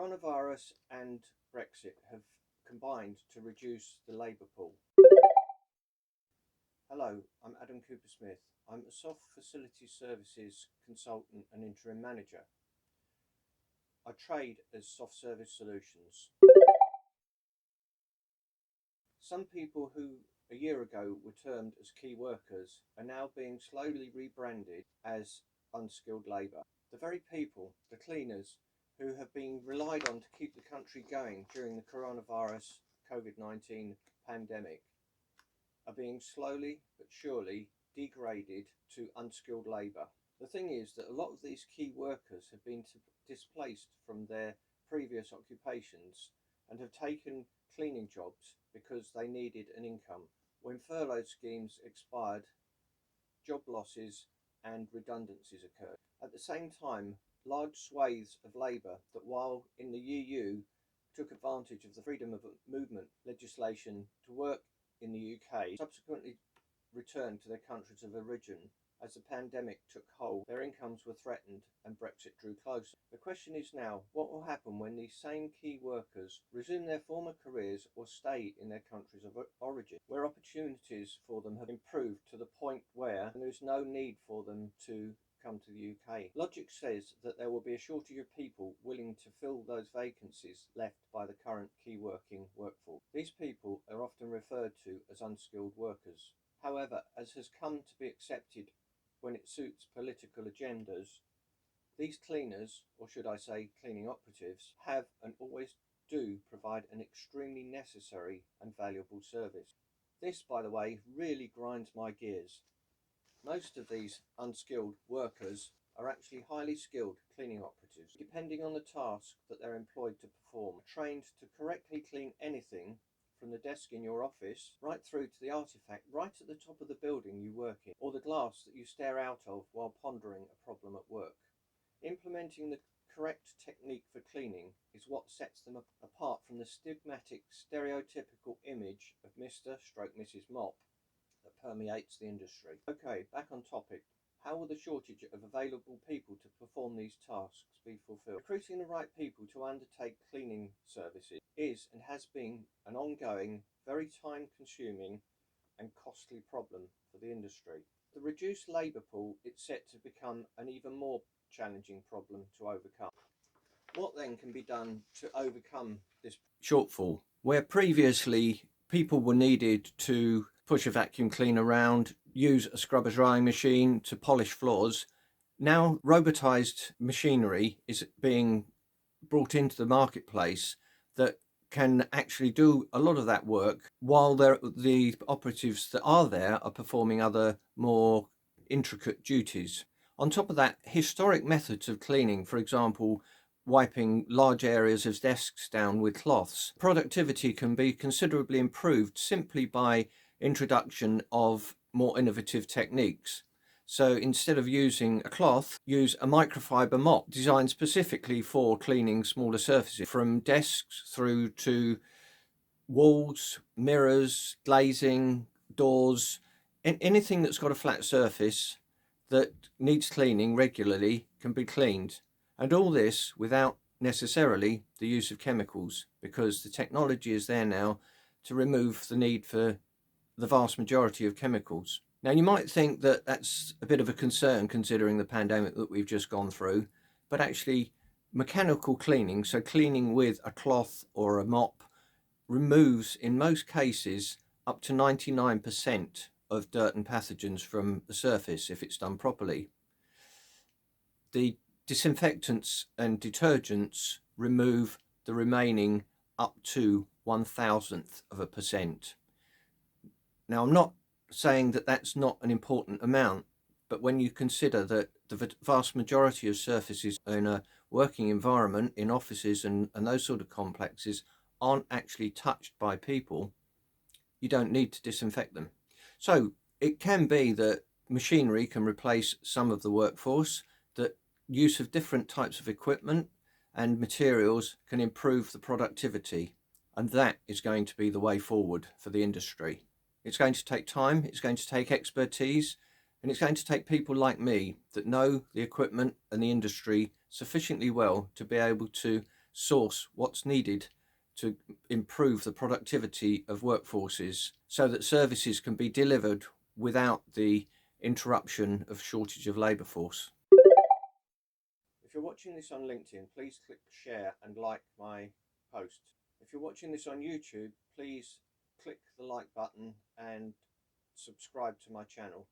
Coronavirus and Brexit have combined to reduce the labour pool. Hello, I'm Adam Cowper-Smith. I'm a soft facility services consultant and interim manager. I trade as soft service solutions. Some people who a year ago were termed as key workers are now being slowly rebranded as unskilled labour. The very people, the cleaners, who have been relied on to keep the country going during the coronavirus COVID-19 pandemic are being slowly but surely degraded to unskilled labour. The thing is that a lot of these key workers have been displaced from their previous occupations and have taken cleaning jobs because they needed an income. When furlough schemes expired, job losses and redundancies occurred. At the same time, large swathes of labour that, while in the EU, took advantage of the freedom of movement legislation to work in the UK, subsequently returned to their countries of origin. As the pandemic took hold, their incomes were threatened and Brexit drew closer. The question is now, what will happen when these same key workers resume their former careers or stay in their countries of origin, where opportunities for them have improved to the point where there is no need for them to come to the UK. Logic says that there will be a shortage of people willing to fill those vacancies left by the current key working workforce. These people are often referred to as unskilled workers. However, as has come to be accepted when it suits political agendas, these cleaners, or should I say cleaning operatives, have and always do provide an extremely necessary and valuable service. This, by the way, really grinds my gears. Most of these unskilled workers are actually highly skilled cleaning operatives, depending on the task that they're employed to perform, trained to correctly clean anything from the desk in your office right through to the artifact right at the top of the building you work in, or the glass that you stare out of while pondering a problem at work. Implementing the correct technique for cleaning is what sets them apart from the stigmatic, stereotypical image of Mr/Mrs. Mop that permeates the industry. Okay, back on topic. How will the shortage of available people to perform these tasks be fulfilled? Recruiting the right people to undertake cleaning services is and has been an ongoing, very time-consuming and costly problem for the industry. The reduced labour pool is set to become an even more challenging problem to overcome. What then can be done to overcome this shortfall? Where previously people were needed to push a vacuum cleaner around, use a scrubber drying machine to polish floors, now robotised machinery is being brought into the marketplace that can actually do a lot of that work while the operatives that are there are performing other more intricate duties. On top of that, historic methods of cleaning, for example, wiping large areas of desks down with cloths, productivity can be considerably improved simply by introduction of more innovative techniques. So instead of using a cloth, use a microfiber mop designed specifically for cleaning smaller surfaces, from desks through to walls, mirrors, glazing, doors, anything that's got a flat surface that needs cleaning regularly can be cleaned. And all this without necessarily the use of chemicals, because the technology is there now to remove the need for the vast majority of chemicals. Now, you might think that that's a bit of a concern considering the pandemic that we've just gone through, but actually mechanical cleaning, so cleaning with a cloth or a mop, removes in most cases up to 99% of dirt and pathogens from the surface if it's done properly. The disinfectants and detergents remove the remaining up to 1,000%. Now, I'm not saying that that's not an important amount, but when you consider that the vast majority of surfaces in a working environment, in offices and those sort of complexes, aren't actually touched by people, you don't need to disinfect them. So it can be that machinery can replace some of the workforce, that use of different types of equipment and materials can improve the productivity, and that is going to be the way forward for the industry. It's going to take time, it's going to take expertise, and it's going to take people like me that know the equipment and the industry sufficiently well to be able to source what's needed to improve the productivity of workforces so that services can be delivered without the interruption of shortage of labour force. If you're watching this on LinkedIn, please click share and like my post. If you're watching this on YouTube, please click the like button and subscribe to my channel.